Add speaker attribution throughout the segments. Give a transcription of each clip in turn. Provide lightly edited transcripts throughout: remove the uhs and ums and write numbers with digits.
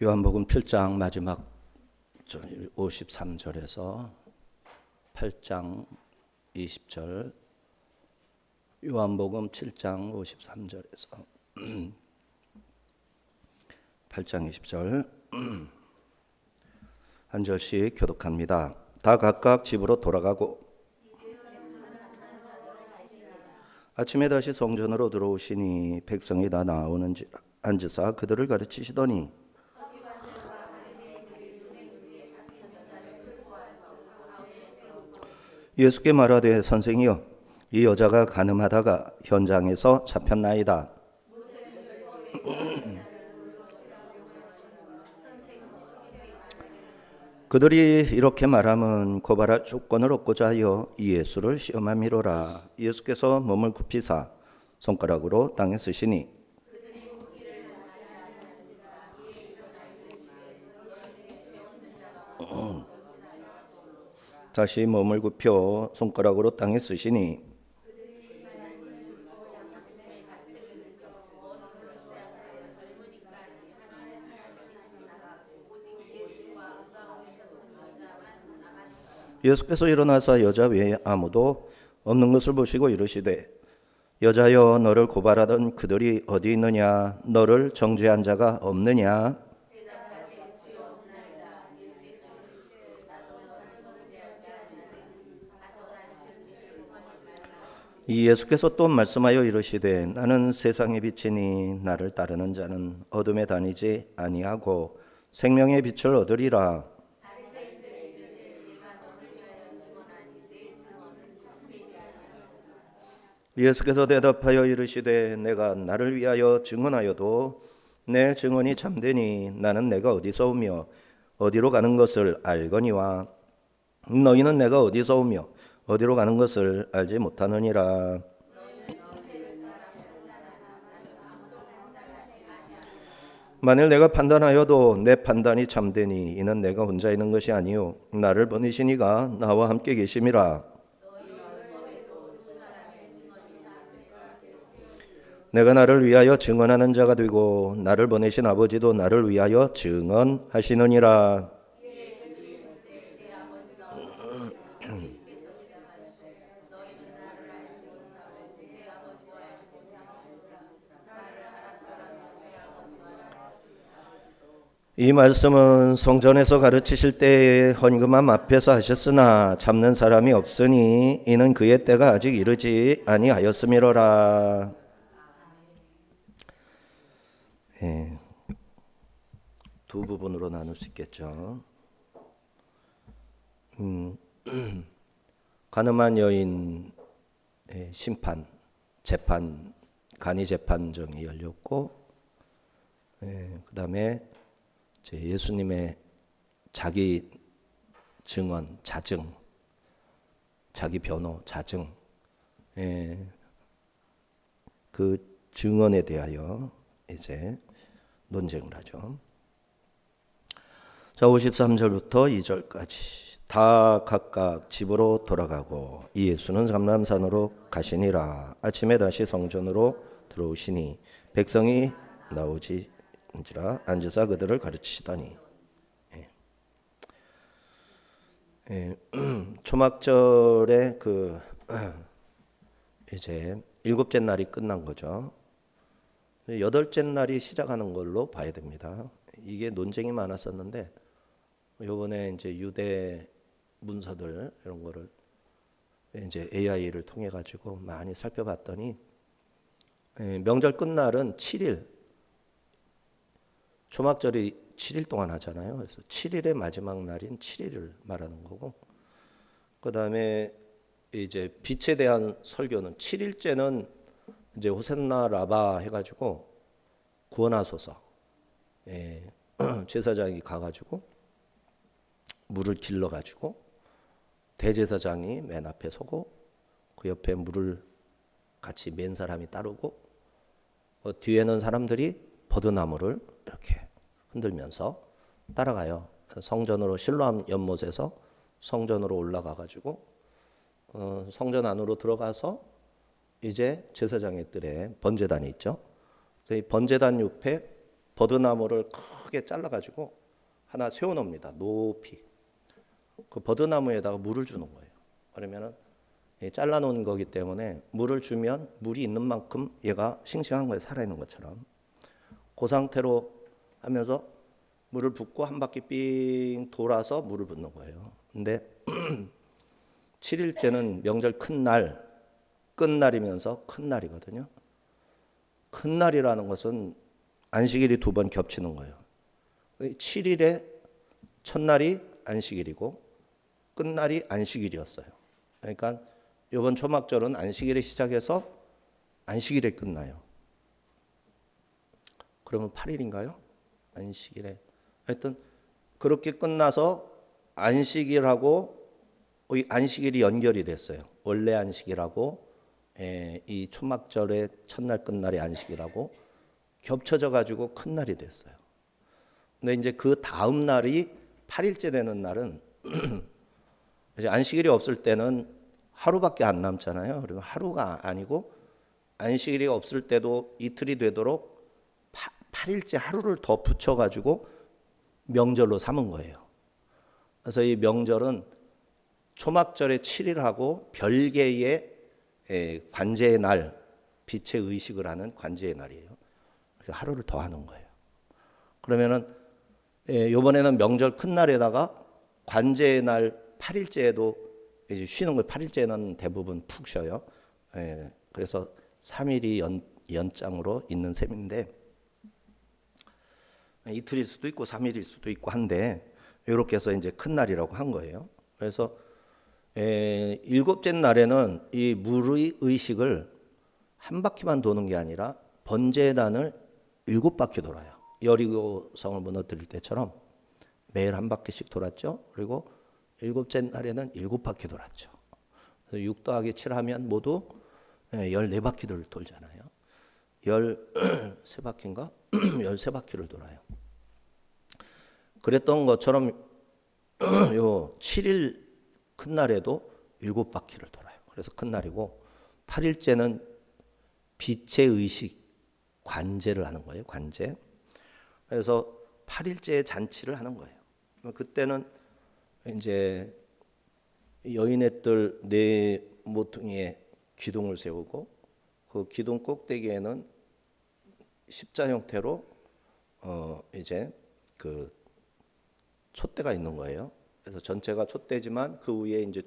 Speaker 1: 요한복음 7장 마지막 53절에서 8장 20절. 요한복음 7장 53절에서 8장 20절 한 절씩 교독합니다. 다 각각 집으로 돌아가고 아침에 다시 성전으로 들어오시니 백성이 다 나오는지라 앉으사 그들을 가르치시더니 예수께 말하되 선생이여 이 여자가 간음하다가 현장에서 잡혔나이다. 그들이 이렇게 말함은 고발할 조건을 얻고자 하여 이 예수를 시험함이로라. 예수께서 몸을 굽히사 손가락으로 땅에 쓰시니 다시 몸을 굽혀 손가락으로 땅에 쓰시니 예수께서 일어나사 여자 외에 아무도 없는 것을 보시고 이르시되 여자여 너를 고발하던 그들이 어디 있느냐 너를 정죄한 자가 없느냐. 이 예수께서 또 말씀하여 이르시되 나는 세상의 빛이니 나를 따르는 자는 어둠에 다니지 아니하고 생명의 빛을 얻으리라. 예수께서 대답하여 이르시되 내가 나를 위하여 증언하여도 내 증언이 참되니 나는 내가 어디서 오며 어디로 가는 것을 알거니와 너희는 내가 어디서 오며 어디로 가는 것을 알지 못하느니라. 만일 내가 판단하여도 내 판단이 참되니 이는 내가 혼자 있는 것이 아니요 나를 보내신 이가 나와 함께 계심이라. 내가 나를 위하여 증언하는 자가 되고 나를 보내신 아버지도 나를 위하여 증언하시느니라. 이 말씀은 성전에서 가르치실 때에 헌금함 앞에서 하셨으나 잡는 사람이 없으니 이는 그의 때가 아직 이르지 아니하였음이로라. 예, 두 부분으로 나눌 수 있겠죠. 간음한 여인 심판, 재판, 간이 재판정이 열렸고, 그 다음에 예수님의 자기 증언, 자증, 자기 변호, 자증, 그 증언에 대하여 이제 논쟁을 하죠. 자, 53절부터 2절까지 다 각각 집으로 돌아가고 이 예수는 감람산으로 가시니라. 아침에 다시 성전으로 들어오시니 백성이 나오지라 앉으사 그들을 가르치시더니 초막절에 그 이제 일곱째 날이 끝난 거죠. 여덟째 날이 시작하는 걸로 봐야 됩니다. 이게 논쟁이 많았었는데 이번에 이제 유대 문서들 이런 거를 이제 AI를 통해 가지고 많이 살펴봤더니 명절 끝날은 7일, 초막절이 7일 동안 하잖아요. 그래서 7일의 마지막 날인 7일을 말하는 거고, 그 다음에 이제 빛에 대한 설교는 7일째는 이제 호산나 라바 해가지고 구원하소서. 제사장이 가가지고 물을 길러가지고 대제사장이 맨 앞에 서고 그 옆에 물을 같이 맨 사람이 따르고 뒤에는 사람들이 버드나무를 이렇게 흔들면서 따라가요. 성전으로 실로암 연못에서 성전으로 올라가가지고 성전 안으로 들어가서 이제 제사장의 뜰에 번제단이 있죠. 이 번제단 옆에 버드나무를 크게 잘라가지고 하나 세워놓습니다. 높이. 그 버드나무에다가 물을 주는 거예요. 그러면은 잘라놓은 거기 때문에 물을 주면 물이 있는 만큼 얘가 싱싱한 거예요. 살아있는 것처럼. 그 상태로 하면서 물을 붓고 한 바퀴 삥 돌아서 물을 붓는 거예요. 근데 7일째는 명절 큰 날, 끝날이면서 큰 날이거든요. 큰 날이라는 것은 안식일이 두 번 겹치는 거예요. 7일에 첫날이 안식일이고 끝날이 안식일이었어요. 그러니까 이번 초막절은 안식일에 시작해서 안식일에 끝나요. 그러면 8일인가요? 안식일에. 하여튼 그렇게 끝나서 안식일하고 안식일이 연결이 됐어요. 원래 안식일하고 이 초막절의 첫날 끝날이 안식일하고 겹쳐져 가지고 큰 날이 됐어요. 근데 이제 그 다음 날이 8일째 되는 날은 이제 안식일이 없을 때는 하루밖에 안 남잖아요. 그리고 하루가 아니고 안식일이 없을 때도 이틀이 되도록 8일째 하루를 더 붙여 가지고 명절로 삼은 거예요. 그래서 이 명절은 초막절의 7일하고 별개의 관제의 날, 빛의 의식을 하는 관제의 날이에요. 그래서 하루를 더 하는 거예요. 그러면은 이번에는 명절 큰 날에다가 관제의 날 8일째에도 이제 쉬는 거예요. 8일째는 대부분 푹 쉬어요. 그래서 3일이 연장으로 있는 셈인데 이틀일 수도 있고 3일일 수도 있고 한데 이렇게 해서 이제 큰 날이라고 한 거예요. 그래서 일곱째 날에는 이 물의 의식을 한 바퀴만 도는 게 아니라 번제단을 7바퀴 돌아요. 여리고 성을 무너뜨릴 때처럼 매일 한 바퀴씩 돌았죠. 그리고 일곱째 날에는 7바퀴 돌았죠. 그래서 6 더하기 7 하면 모두 14바퀴를 돌잖아요. 13바퀴인가? 13바퀴를 돌아요. 그랬던 것처럼 요 7일 큰 날에도 7바퀴를 돌아요. 그래서 큰 날이고 8일째는 빛의 의식 관제를 하는 거예요. 관제. 그래서 8일째 잔치를 하는 거예요. 그때는 이제 여인의 뜰 네 모퉁이에 기둥을 세우고 그 기둥 꼭대기에는 십자 형태로 이제 그 촛대가 있는 거예요. 그래서 전체가 촛대지만 그 위에 이제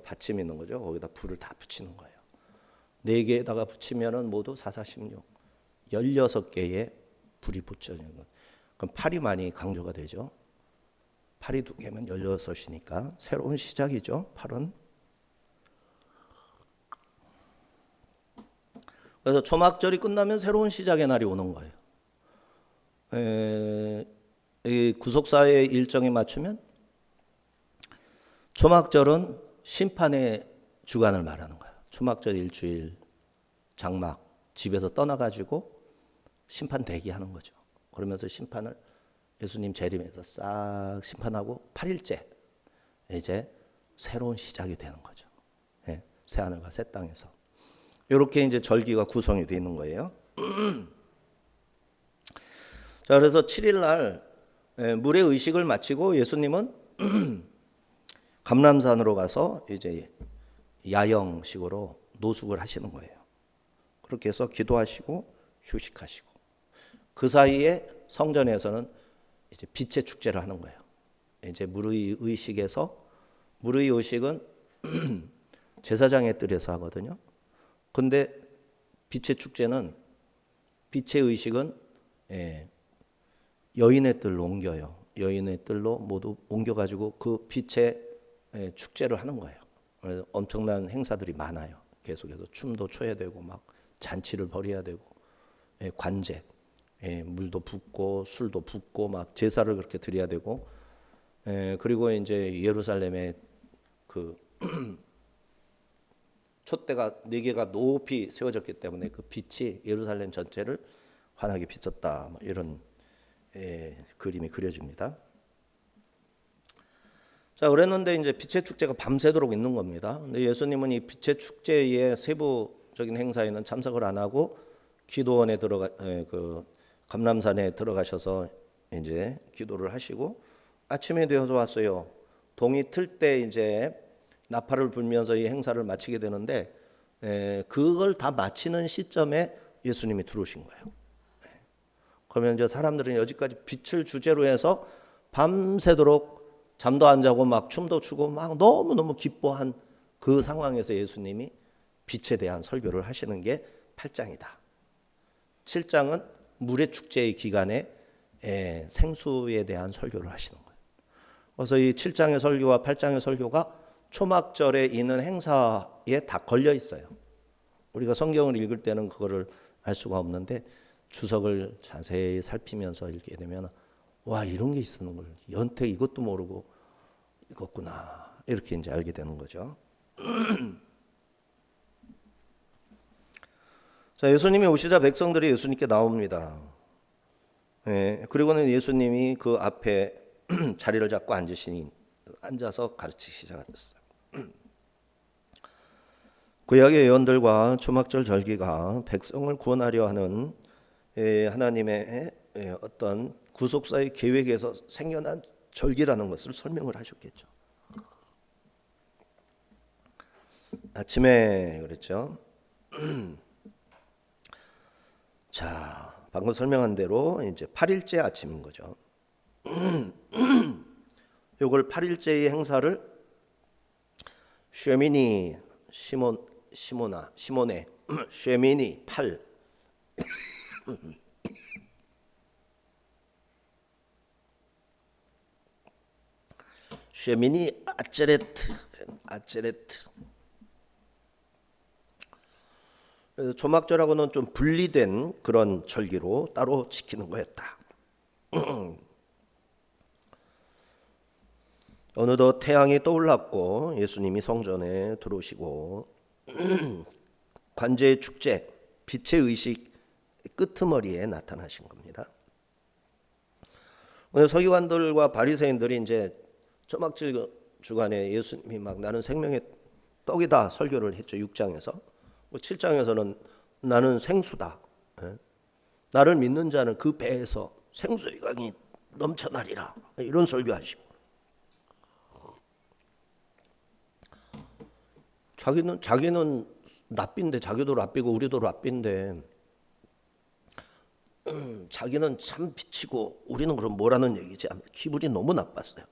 Speaker 1: 받침이 있는 거죠. 거기다 불을 다 붙이는 거예요. 4개에다가 붙이면은 모두 4, 4, 16, 16개의 불이 붙여지는 거예요. 그럼 8이 많이 강조가 되죠. 8이 2개면 16이니까 새로운 시작이죠. 8은. 그래서 초막절이 끝나면 새로운 시작의 날이 오는 거예요. 이 구속사의 일정에 맞추면 초막절은 심판의 주간을 말하는 거예요. 초막절 일주일 장막 집에서 떠나가지고 심판 대기하는 거죠. 그러면서 심판을 예수님 재림에서 싹 심판하고 8일째 이제 새로운 시작이 되는 거죠. 새 하늘과 새 땅에서 이렇게 이제 절기가 구성이 되어 있는 거예요. 자, 그래서 7일 날 물의 의식을 마치고 예수님은 감람산으로 가서 이제 야영식으로 노숙을 하시는 거예요. 그렇게 해서 기도하시고 휴식하시고 그 사이에 성전에서는 이제 빛의 축제를 하는 거예요. 이제 물의 의식에서 물의 의식은 제사장의 뜰에서 하거든요. 근데 빛의 축제는 빛의 의식은 여인의 뜰로 옮겨요. 여인의 뜰로 모두 옮겨가지고 그 빛의 축제를 하는 거예요. 그래서 엄청난 행사들이 많아요. 계속해서 춤도 춰야 되고 막 잔치를 벌여야 되고 관제, 물도 붓고 술도 붓고 막 제사를 그렇게 드려야 되고 그리고 이제 예루살렘에 그 촛대가 4개가 높이 세워졌기 때문에 그 빛이 예루살렘 전체를 환하게 비쳤다. 뭐 이런 그림이 그려집니다. 자, 그랬는데 이제 빛의 축제가 밤새도록 있는 겁니다. 근데 예수님은 이 빛의 축제의 세부적인 행사에는 참석을 안 하고 기도원에 들어가 감람산에 들어가셔서 이제 기도를 하시고 아침에 되어서 왔어요. 동이 틀 때 이제 나팔을 불면서 이 행사를 마치게 되는데 그걸 다 마치는 시점에 예수님이 들어오신 거예요. 그러면 이제 사람들은 여지까지 빛을 주제로 해서 밤새도록 잠도 안 자고 막 춤도 추고 막 너무너무 기뻐한 그 상황에서 예수님이 빛에 대한 설교를 하시는 게 8장이다. 7장은 물의 축제의 기간에 생수에 대한 설교를 하시는 거예요. 그래서 이 7장의 설교와 8장의 설교가 초막절에 있는 행사에 다 걸려 있어요. 우리가 성경을 읽을 때는 그거를 알 수가 없는데 주석을 자세히 살피면서 읽게 되면 와, 이런 게 있었는 걸 연태 이것도 모르고 읽었구나, 이렇게 이제 알게 되는 거죠. 자, 예수님이 오시자 백성들이 예수님께 나옵니다. 그리고는 예수님이 그 앞에 자리를 잡고 앉아서 가르치기 시작하셨어요. 구약의 예언들과 초막절 절기가 백성을 구원하려 하는 하나님의 어떤 구속사의 계획에서 생겨난 절기라는 것을 설명을 하셨겠죠. 아침에 그랬죠. 자, 방금 설명한 대로 이제 8일째 아침인 거죠. 요걸 8일째의 행사를 쉐미니 시모네 쉐미니 8 쉐미니 아체레트. 초막절하고는 좀 분리된 그런 절기로 따로 지키는 거였다. 어느덧 태양이 떠올랐고 예수님이 성전에 들어오시고 관제의 축제, 빛의 의식 끄트머리에 나타나신 겁니다. 오늘 서기관들과 바리새인들이 이제 초막절 주간에 예수님이 막 나는 생명의 떡이다 설교를 했죠. 6장에서. 7장에서는 나는 생수다. 나를 믿는 자는 그 배에서 생수의 강이 넘쳐나리라. 이런 설교하시고. 자기는 랍비인데, 자기도 랍비고 우리도 랍비인데 자기는 참 빛이고 우리는 그럼 뭐라는 얘기지? 기분이 너무 나빴어요.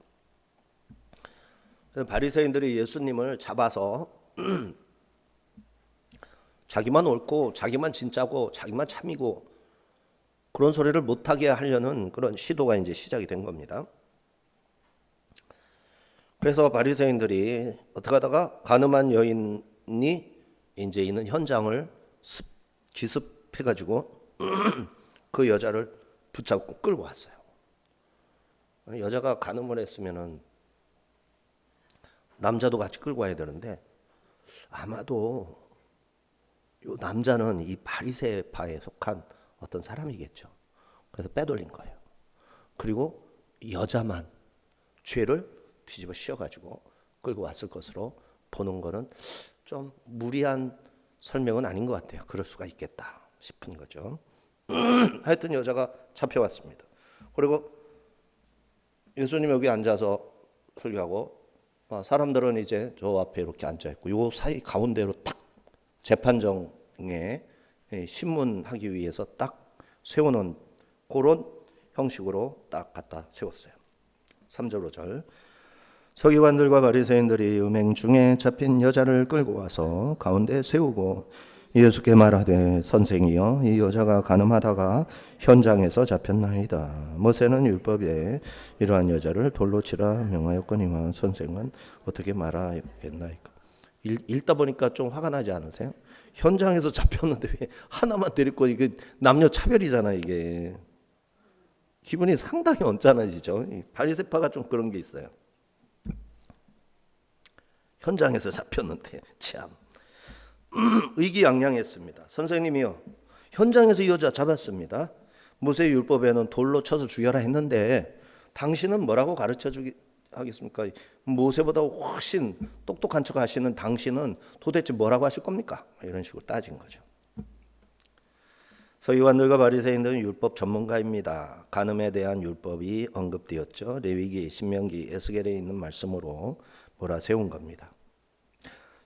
Speaker 1: 바리새인들이 예수님을 잡아서 자기만 옳고 자기만 진짜고 자기만 참이고 그런 소리를 못하게 하려는 그런 시도가 이제 시작이 된 겁니다. 그래서 바리새인들이 어떻게 하다가 가늠한 여인이 이제 있는 현장을 기습해가지고 그 여자를 붙잡고 끌고 왔어요. 여자가 간음을 했으면은 남자도 같이 끌고 와야 되는데 아마도 이 남자는 이 바리새파에 속한 어떤 사람이겠죠. 그래서 빼돌린 거예요. 그리고 여자만 죄를 뒤집어 씌워가지고 끌고 왔을 것으로 보는 거는 좀 무리한 설명은 아닌 것 같아요. 그럴 수가 있겠다 싶은 거죠. 하여튼 여자가 잡혀왔습니다. 그리고 예수님 여기 앉아서 설교하고 사람들은 이제 저 앞에 이렇게 앉아있고 요 사이 가운데로 딱 재판정에 신문하기 위해서 딱 세워놓은 그런 형식으로 딱 갖다 세웠어요. 3절 5절 서기관들과 바리새인들이 음행 중에 잡힌 여자를 끌고 와서 가운데 세우고 예수께 말하되 선생이여 이 여자가 간음하다가 현장에서 잡혔나이다. 모세는 율법에 이러한 여자를 돌로 치라 명하였거니와 선생은 어떻게 말하겠나이까. 읽다 보니까 좀 화가 나지 않으세요? 현장에서 잡혔는데 왜 하나만 데리고 이게 남녀 차별이잖아 이게. 기분이 상당히 언짢아지죠. 바리새파가 좀 그런 게 있어요. 현장에서 잡혔는데 참 의기양양했습니다. 선생님이요 현장에서 이 여자 잡았습니다. 모세 율법에는 돌로 쳐서 죽여라 했는데 당신은 뭐라고 가르쳐 주기 하겠습니까? 모세보다 훨씬 똑똑한 척 하시는 당신은 도대체 뭐라고 하실 겁니까? 이런 식으로 따진 거죠. 서기관들과 바리새인들은 율법 전문가입니다. 간음에 대한 율법이 언급되었죠. 레위기, 신명기, 에스겔에 있는 말씀으로 몰아세운 겁니다.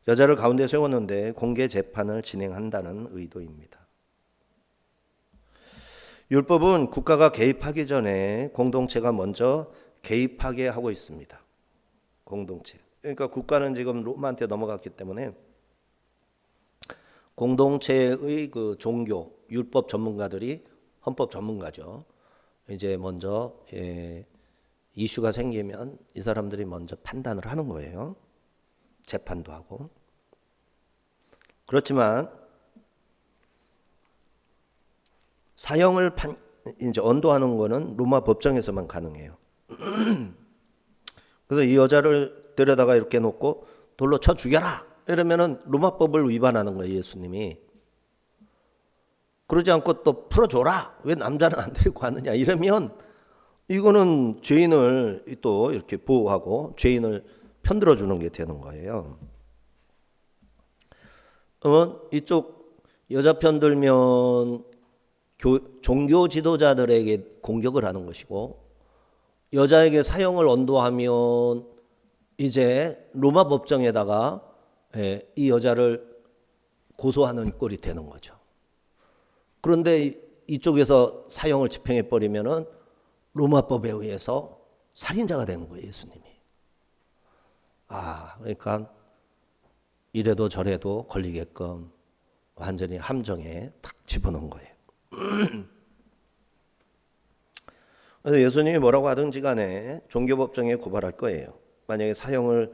Speaker 1: 여자를 가운데 세웠는데 공개 재판을 진행한다는 의도입니다. 율법은 국가가 개입하기 전에 공동체가 먼저 개입하게 하고 있습니다. 공동체. 그러니까 국가는 지금 로마한테 넘어갔기 때문에 공동체의 그 종교, 율법 전문가들이 헌법 전문가죠. 이제 먼저 이슈가 생기면 이 사람들이 먼저 판단을 하는 거예요. 재판도 하고. 그렇지만 사형을 이제 언도하는 거는 로마 법정에서만 가능해요. 그래서 이 여자를 데려다가 이렇게 놓고 돌로 쳐 죽여라 이러면은 로마법을 위반하는 거예요, 예수님이. 그러지 않고 또 풀어줘라, 왜 남자는 안 데리고 왔느냐 이러면 이거는 죄인을 또 이렇게 보호하고 죄인을 편들어 주는 게 되는 거예요. 이쪽 여자 편들면 종교 지도자들에게 공격을 하는 것이고, 여자에게 사형을 언도하면 이제 로마 법정에다가 이 여자를 고소하는 꼴이 되는 거죠. 그런데 이쪽에서 사형을 집행해 버리면은 로마법에 의해서 살인자가 되는 거예요, 예수님이. 그러니까 이래도 저래도 걸리게끔 완전히 함정에 탁 집어넣은 거예요. 그래서 예수님이 뭐라고 하든지 간에 종교법정에 고발할 거예요. 만약에 사형을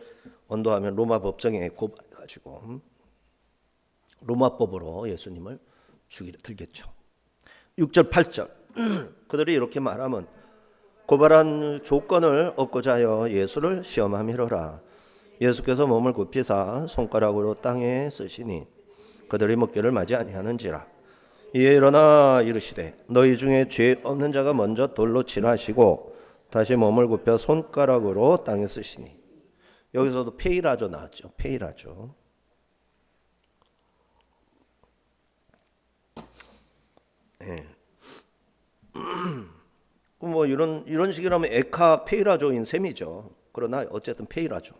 Speaker 1: 언도하면 로마 법정에 고발해가지고 로마법으로 예수님을 죽이려 들겠죠. 6절 8절 그들이 이렇게 말하면 고발한 조건을 얻고자 하여 예수를 시험함이로라. 예수께서 몸을 굽히사 손가락으로 땅에 쓰시니 그들이 먹기를 맞이 아니하는지라. 이에 일어나 이르시되 너희 중에 죄 없는 자가 먼저 돌로 치라 하시고 다시 몸을 굽혀 손가락으로 땅에 쓰시니. 여기서도 페이라조 나왔죠. 페이라조. 뭐 이런 식이라면 에카 페이라조인 셈이죠. 그러나 어쨌든 페이라조.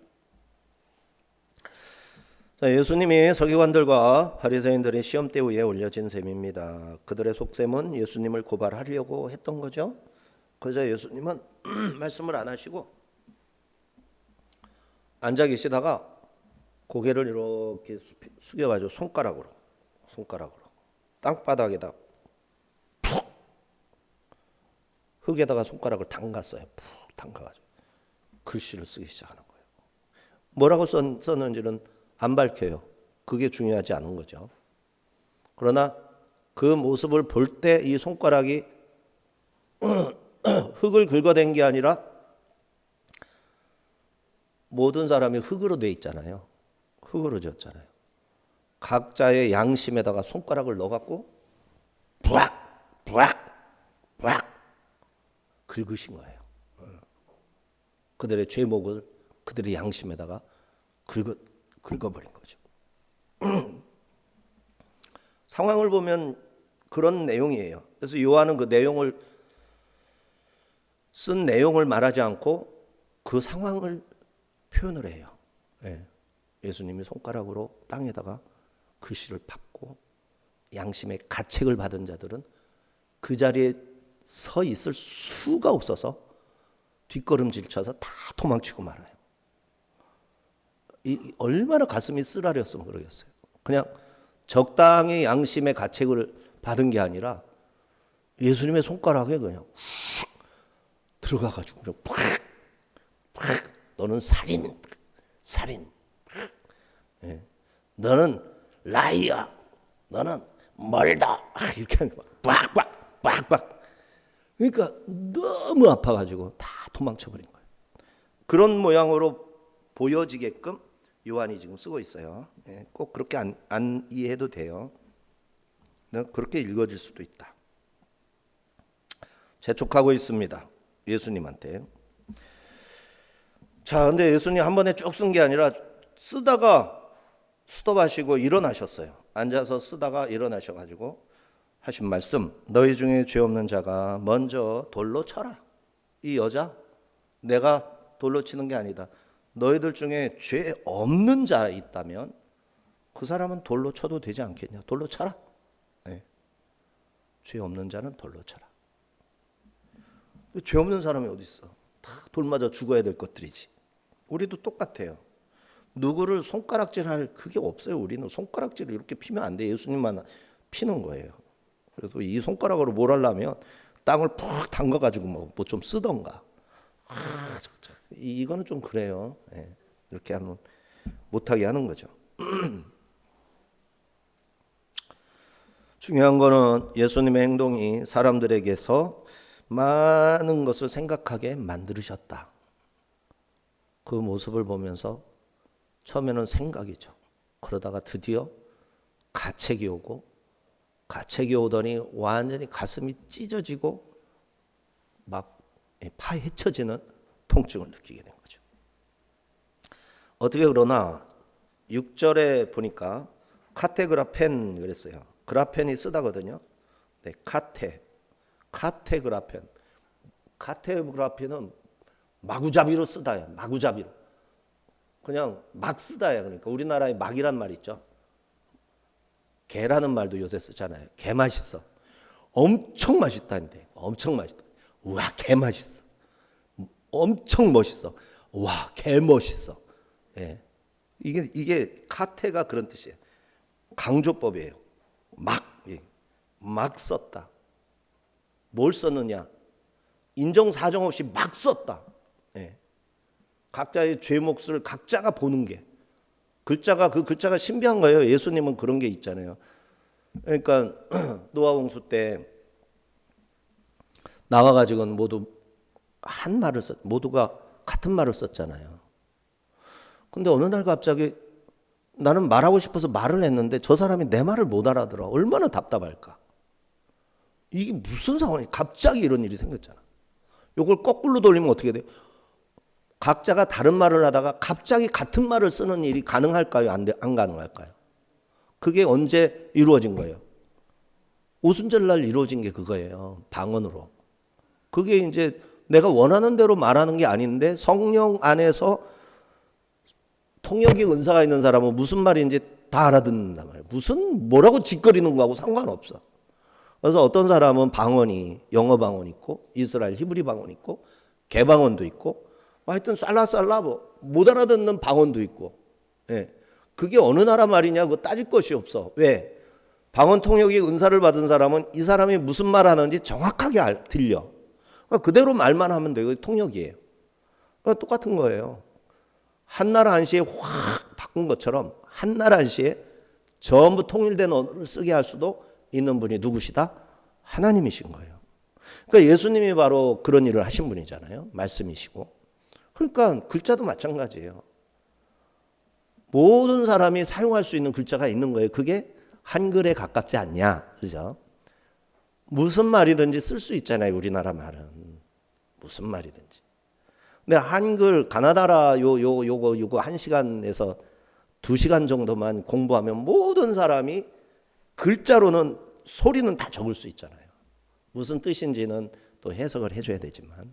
Speaker 1: 자, 예수님이 서기관들과 바리새인들의 시험대 위에 올려진 셈입니다. 그들의 속셈은 예수님을 고발하려고 했던 거죠. 그래서 예수님은 말씀을 안 하시고 앉아 계시다가 고개를 이렇게 숙여가지고 손가락으로 땅바닥에다 푹 흙에다가 손가락을 담갔어요. 푹 담가가지고 글씨를 쓰기 시작하는 거예요. 뭐라고 썼는지는 안 밝혀요. 그게 중요하지 않은 거죠. 그러나 그 모습을 볼 때 이 손가락이 흙을 긁어댄 게 아니라 모든 사람이 흙으로 돼 있잖아요. 흙으로 지었잖아요. 각자의 양심에다가 손가락을 넣어갖고 부악 긁으신 거예요. 그들의 죄목을 그들의 양심에다가 긁어버린 거죠. 상황을 보면 그런 내용이에요. 그래서 요한은 그 내용을 쓴 내용을 말하지 않고 그 상황을 표현을 해요. 예수님이 손가락으로 땅에다가 글씨를 밟고 양심의 가책을 받은 자들은 그 자리에 서 있을 수가 없어서 뒷걸음질 쳐서 다 도망치고 말아요. 얼마나 가슴이 쓰라렸으면 그러겠어요. 그냥 적당히 양심의 가책을 받은 게 아니라 예수님의 손가락에 그냥 훅 들어가가지고 그냥 팍 너는 살인 너는 라이어 너는 멀다 이렇게 하는 거야. 빡 그러니까 너무 아파가지고 다 도망쳐버린 거예요. 그런 모양으로 보여지게끔 요한이 지금 쓰고 있어요. 꼭 그렇게 안 이해해도 돼요. 그렇게 읽어질 수도 있다. 재촉하고 있습니다. 예수님한테. 자, 근데 예수님 한 번에 쭉 쓴 게 아니라 쓰다가 스톱하시고 일어나셨어요. 앉아서 쓰다가 일어나셔가지고 하신 말씀, 너희 중에 죄 없는 자가 먼저 돌로 쳐라. 이 여자 내가 돌로 치는 게 아니다. 너희들 중에 죄 없는 자 있다면 그 사람은 돌로 쳐도 되지 않겠냐. 돌로 쳐라. 네. 죄 없는 자는 돌로 쳐라. 죄 없는 사람이 어디 있어? 다 돌 맞아 죽어야 될 것들이지. 우리도 똑같아요. 누구를 손가락질할 그게 없어요. 우리는 손가락질을 이렇게 피면 안 돼. 예수님만 피는 거예요. 그래서 이 손가락으로 뭘 하려면 땅을 푹 담가가지고 뭐 좀 쓰던가. 이거는 좀 그래요. 예, 이렇게 하면 못하게 하는 거죠. 중요한 거는 예수님의 행동이 사람들에게서 많은 것을 생각하게 만들으셨다. 그 모습을 보면서 처음에는 생각이죠. 그러다가 드디어 가책이 오고, 가책이 오더니 완전히 가슴이 찢어지고 막 파헤쳐지는 통증을 느끼게 된 거죠. 어떻게 그러나 6절에 보니까 카테그라펜 그랬어요. 그라펜이 쓰다거든요. 네, 카테그라펜. 카테그라펜은 마구잡이로 쓰다요. 마구잡이로. 그냥 막 쓰다요. 그러니까 우리나라에 막이란 말 있죠. 개라는 말도 요새 쓰잖아요. 개 맛있어. 엄청 맛있다는데. 엄청 맛있다. 우와, 개 맛있어. 엄청 멋있어. 와, 개 멋있어. 예. 이게 카테가 그런 뜻이에요. 강조법이에요. 막 썼다. 뭘 썼느냐? 인정사정 없이 막 썼다. 예. 각자의 죄 몫을 각자가 보는 게 그 글자가 신비한 거예요. 예수님은 그런 게 있잖아요. 그러니까 노아 홍수 때 나와가지고는 모두가 같은 말을 썼잖아요. 근데 어느 날 갑자기 나는 말하고 싶어서 말을 했는데 저 사람이 내 말을 못 알아들어. 얼마나 답답할까. 이게 무슨 상황이야. 갑자기 이런 일이 생겼잖아. 이걸 거꾸로 돌리면 어떻게 돼요? 각자가 다른 말을 하다가 갑자기 같은 말을 쓰는 일이 가능할까요? 안 가능할까요? 그게 언제 이루어진 거예요? 오순절날 이루어진 게 그거예요. 방언으로. 그게 이제 내가 원하는 대로 말하는 게 아닌데 성령 안에서 통역의 은사가 있는 사람은 무슨 말인지 다 알아듣는단 말이에요. 뭐라고 짓거리는 거하고 상관없어. 그래서 어떤 사람은 방언이 영어 방언 있고 이스라엘 히브리 방언 있고 개방언도 있고 하여튼 쌀라쌀라 못 알아듣는 방언도 있고. 예. 그게 어느 나라 말이냐 그거 따질 것이 없어. 왜? 방언 통역의 은사를 받은 사람은 이 사람이 무슨 말 하는지 정확하게 들려. 그대로 말만 하면 돼요. 통역이에요. 똑같은 거예요. 한나라 한시에 확 바꾼 것처럼 한나라 한시에 전부 통일된 언어를 쓰게 할 수도 있는 분이 누구시다? 하나님이신 거예요. 그러니까 예수님이 바로 그런 일을 하신 분이잖아요. 말씀이시고. 그러니까 글자도 마찬가지예요. 모든 사람이 사용할 수 있는 글자가 있는 거예요. 그게 한글에 가깝지 않냐, 그죠? 무슨 말이든지 쓸 수 있잖아요. 우리나라 말은 무슨 말이든지. 근데 한글 가나다라 요거 1시간에서 2시간 정도만 공부하면 모든 사람이 글자로는 소리는 다 적을 수 있잖아요. 무슨 뜻인지는 또 해석을 해줘야 되지만.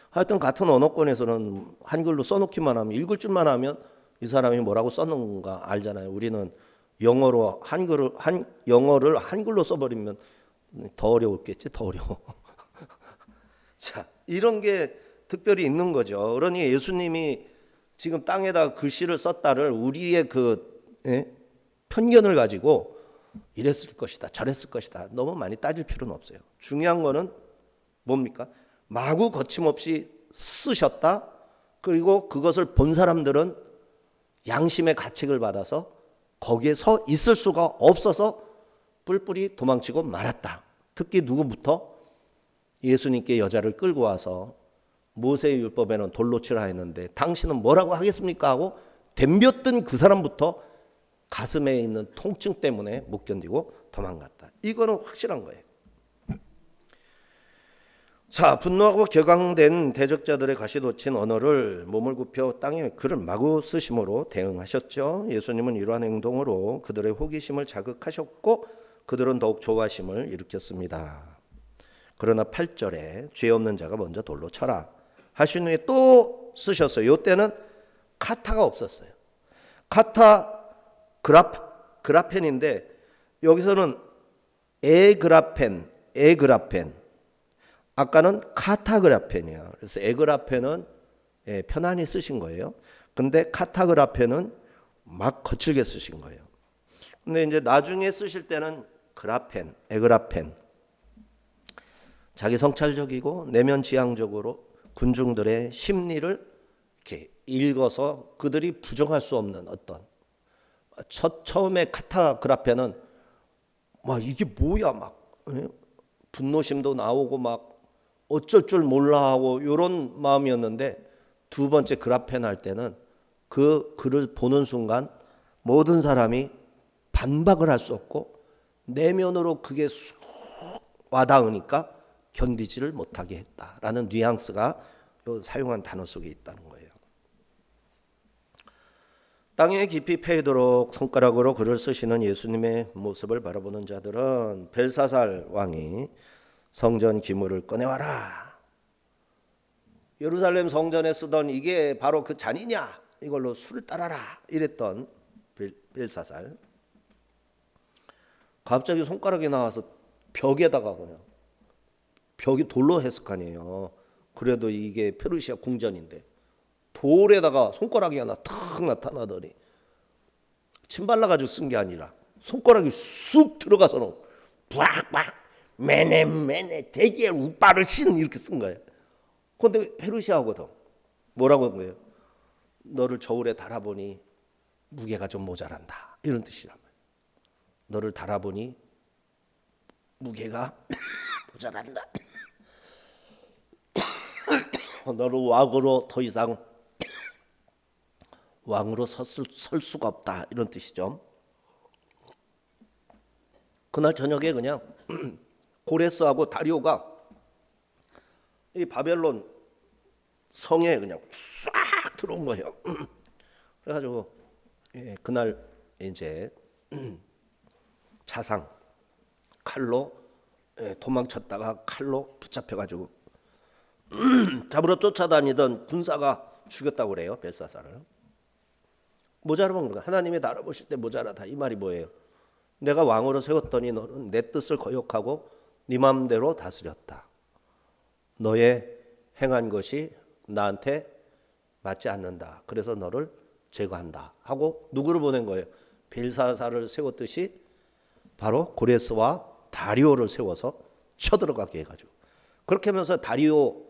Speaker 1: 하여튼 같은 언어권에서는 한글로 써놓기만 하면 읽을 줄만 하면 이 사람이 뭐라고 썼는가 알잖아요. 우리는 영어를 한글로 써버리면 더 어려웠겠지. 더 어려워. 자, 이런 게 특별히 있는 거죠. 그러니 예수님이 지금 땅에다 글씨를 썼다를 우리의 편견을 가지고 이랬을 것이다, 저랬을 것이다 너무 많이 따질 필요는 없어요. 중요한 거는 뭡니까? 마구 거침없이 쓰셨다. 그리고 그것을 본 사람들은 양심의 가책을 받아서 거기에 서 있을 수가 없어서 뿔뿔이 도망치고 말았다. 특히 누구부터? 예수님께 여자를 끌고 와서 모세의 율법에는 돌로 치라 했는데 당신은 뭐라고 하겠습니까? 하고 덤볐던 그 사람부터 가슴에 있는 통증 때문에 못 견디고 도망갔다. 이거는 확실한 거예요. 자, 분노하고 격앙된 대적자들의 가시돋친 언어를 몸을 굽혀 땅에 글을 마구 쓰심으로 대응하셨죠. 예수님은 이러한 행동으로 그들의 호기심을 자극하셨고 그들은 더욱 조바심을 일으켰습니다. 그러나 8절에 죄 없는 자가 먼저 돌로 쳐라 하신 후에 또 쓰셨어요. 이때는 카타가 없었어요. 카타 그라펜인데 여기서는 에그라펜. 아까는 카타그라펜이에요. 그래서 에그라펜은 편안히 쓰신 거예요. 근데 카타그라펜은 막 거칠게 쓰신 거예요. 근데 이제 나중에 쓰실 때는 에그라펜. 자기 성찰적이고 내면 지향적으로 군중들의 심리를 이렇게 읽어서 그들이 부정할 수 없는 어떤 처음에 카타그라펜은 막 이게 뭐야 막 분노심도 나오고 막 어쩔 줄 몰라 하고 이런 마음이었는데 두 번째 그라펜 할 때는 그 글을 보는 순간 모든 사람이 반박을 할 수 없고 내면으로 그게 쑥 와닿으니까 견디지를 못하게 했다라는 뉘앙스가 사용한 단어 속에 있다는 거예요. 땅에 깊이 패이도록 손가락으로 글을 쓰시는 예수님의 모습을 바라보는 자들은 벨사살 왕이 성전 기물을 꺼내와라. 예루살렘 성전에 쓰던 이게 바로 그 잔이냐? 이걸로 술을 따라라. 이랬던 벨사살. 갑자기 손가락이 나와서 벽에다가 그냥 벽이 돌로 했을 거 아니에요. 그래도 이게 페르시아 궁전인데 돌에다가 손가락이 하나 탁 나타나더니 침 발라가지고 쓴 게 아니라 손가락이 쑥 들어가서는 빡빡 매네 대기에 우빠를 신 이렇게 쓴 거예요. 그런데 페르시아거든. 뭐라고 한 거예요? 너를 저울에 달아보니 무게가 좀 모자란다. 이런 뜻이란 말이에요. 너를 달아보니 무게가 모자란다. 너를 왕으로 더 이상 왕으로 설 수가 없다. 이런 뜻이죠. 그날 저녁에 그냥 고레스하고 다리오가 이 바벨론 성에 그냥 싹 들어온 거예요. 그래가지고 그날 이제 자상 칼로 도망쳤다가 칼로 붙잡혀가지고 잡으러 쫓아다니던 군사가 죽였다고 그래요. 벨사살을. 모자라면 그런가? 하나님이 알아보실 때 모자라다. 이 말이 뭐예요? 내가 왕으로 세웠더니 너는 내 뜻을 거역하고 네 마음대로 다스렸다. 너의 행한 것이 나한테 맞지 않는다. 그래서 너를 제거한다. 하고 누구를 보낸 거예요? 벨사살을 세웠듯이 바로 고레스와 다리오를 세워서 쳐들어가게 해가지고 그렇게 하면서 다리오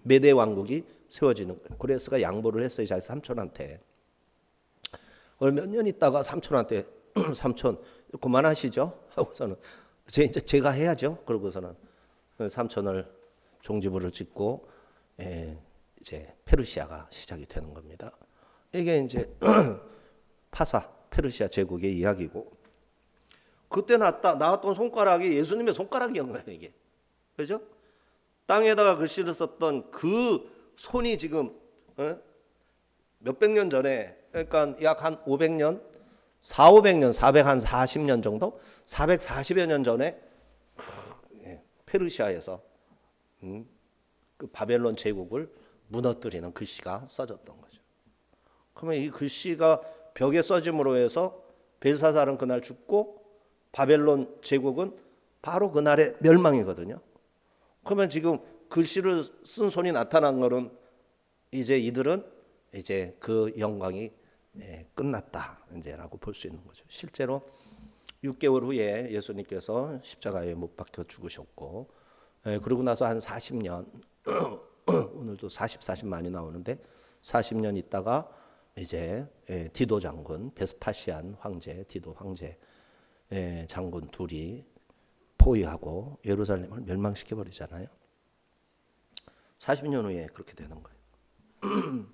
Speaker 1: 메대 왕국이 세워지는 거예요. 고레스가 양보를 했어요. 자기 삼촌한테. 몇 년 있다가 삼촌한테 삼촌 그만하시죠 하고서는 이제 제가 해야죠. 그러고서는 삼촌을 종지부를 찍고 이제 페르시아가 시작이 되는 겁니다. 이게 이제 파사 페르시아 제국의 이야기고 그때 나왔던 손가락이 예수님의 손가락이었나요 이게? 그죠? 땅에다가 글씨를 썼던 그 손이 지금 몇백 년 전에 그러니까 약 한 500년, 400년, 440년 정도? 440여 년 전에 페르시아에서 그 바벨론 제국을 무너뜨리는 글씨가 써졌던 거죠. 그러면 이 글씨가 벽에 써짐으로 해서 벨사살은 그날 죽고 바벨론 제국은 바로 그날의 멸망이거든요. 그러면 지금 글씨를 쓴 손이 나타난 거는 이제 이들은 이제 그 영광이 끝났다 이제라고 볼 수 있는 거죠. 실제로 6개월 후에 예수님께서 십자가에 못 박혀 죽으셨고 그러고 나서 한 40년 오늘도 40 많이 나오는데 40년 있다가 이제 디도 장군 베스파시안 황제 디도 황제 장군 둘이 포위하고 예루살렘을 멸망시켜 버리잖아요. 40년 후에 그렇게 되는 거예요.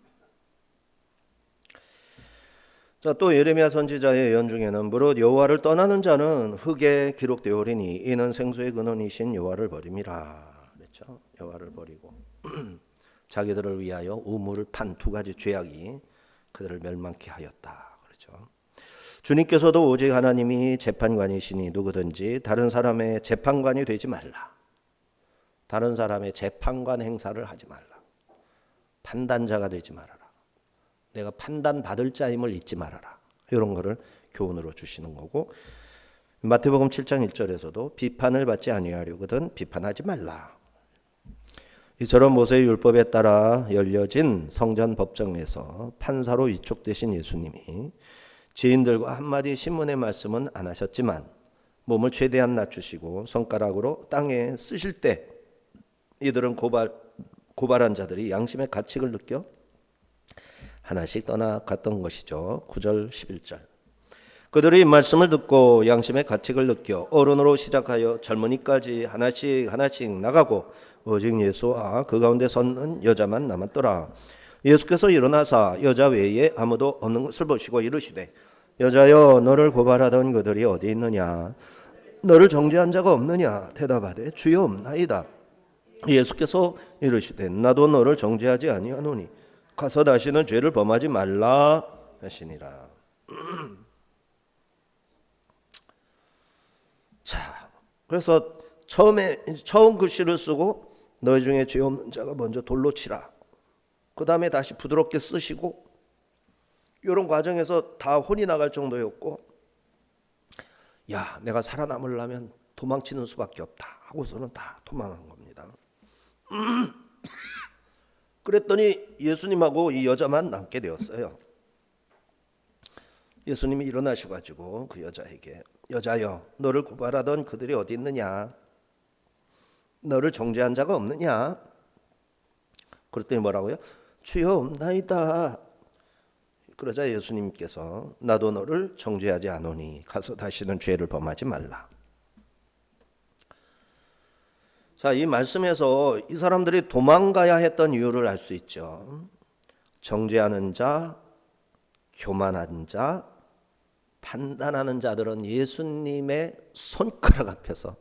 Speaker 1: 자, 또 예레미야 선지자의 예언 중에는 무릇 여호와를 떠나는 자는 흙에 기록되오리니 이는 생수의 근원이신 여호와를 버림이라 그랬죠. 여호와를 버리고 자기들을 위하여 우물을 판 두 가지 죄악이 그들을 멸망케 하였다 그렇죠. 주님께서도 오직 하나님이 재판관이시니 누구든지 다른 사람의 재판관이 되지 말라. 다른 사람의 재판관 행사를 하지 말라. 판단자가 되지 말아라. 내가 판단받을 자임을 잊지 말아라. 이런 거를 교훈으로 주시는 거고, 마태복음 7장 1절에서도 비판을 받지 아니하려거든 비판하지 말라. 이처럼 모세의 율법에 따라 열려진 성전 법정에서 판사로 위촉되신 예수님이 죄인들과 한마디 신문의 말씀은 안 하셨지만 몸을 최대한 낮추시고 손가락으로 땅에 쓰실 때 이들은 고발한 자들이 양심의 가책을 느껴 하나씩 떠나갔던 것이죠. 9절 11절. 그들이 이 말씀을 듣고 양심의 가책을 느껴 어른으로 시작하여 젊은이까지 하나씩 나가고 오직 예수와 그 가운데 섰는 여자만 남았더라. 예수께서 일어나사 여자 외에 아무도 없는 것을 보시고 이르시되 여자여 너를 고발하던 그들이 어디 있느냐? 너를 정죄한 자가 없느냐? 대답하되 주여 없나이다. 예수께서 이르시되 나도 너를 정죄하지 아니하노니 가서 다시는 죄를 범하지 말라 하시니라. 자, 그래서 처음 글씨를 쓰고 너희 중에 죄 없는 자가 먼저 돌로 치라. 그 다음에 다시 부드럽게 쓰시고, 이런 과정에서 다 혼이 나갈 정도였고, 야, 내가 살아남으려면 도망치는 수밖에 없다 하고서는 다 도망한 겁니다. 그랬더니 예수님하고 이 여자만 남게 되었어요. 예수님이 일어나셔가지고 그 여자에게 여자여 너를 고발하던 그들이 어디 있느냐? 너를 정죄한 자가 없느냐? 그랬더니 뭐라고요? 주여 없나이다. 그러자 예수님께서 나도 너를 정죄하지 않으니 가서 다시는 죄를 범하지 말라. 자, 이 말씀에서 이 사람들이 도망가야 했던 이유를 알 수 있죠. 정죄하는 자, 교만한 자, 판단하는 자들은 예수님의 손가락 앞에서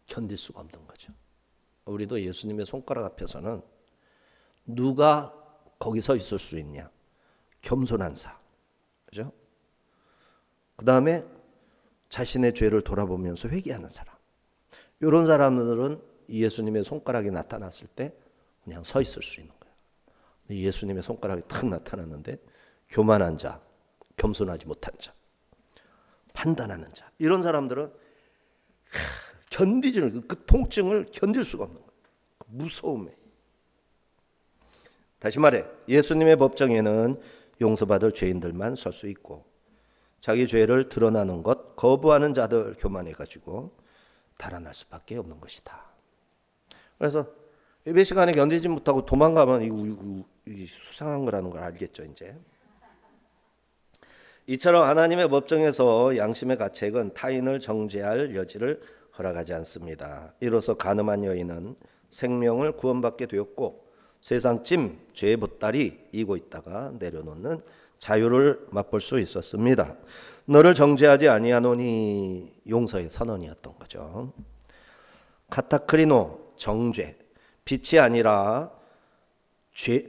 Speaker 1: 견딜 수가 없는 거죠. 우리도 예수님의 손가락 앞에서는 누가 거기 서 있을 수 있냐? 겸손한 사, 그죠? 그 다음에 자신의 죄를 돌아보면서 회개하는 사람. 이런 사람들은 예수님의 손가락이 나타났을 때 그냥 서 있을 수 있는 거예요. 예수님의 손가락이 탁 나타났는데 교만한 자, 겸손하지 못한 자, 판단하는 자, 이런 사람들은 견디지는 그 통증을 견딜 수가 없는 거예요. 그 무서움에. 다시 말해 예수님의 법정에는 용서받을 죄인들만 설 수 있고 자기 죄를 드러나는 것 거부하는 자들 교만해가지고 달아날 수밖에 없는 것이다. 그래서 예배 시간에 견디지 못하고 도망가면 이 수상한 거라는 걸 알겠죠. 이제 이처럼 하나님의 법정에서 양심의 가책은 타인을 정죄할 여지를 허락하지 않습니다. 이로써 간음한 여인은 생명을 구원받게 되었고 세상찜 죄의 보따리 이고 있다가 내려놓는 자유를 맛볼 수 있었습니다. 너를 정죄하지 아니하노니 용서의 선언이었던 거죠. 카타크리노 정죄, 빛이 아니라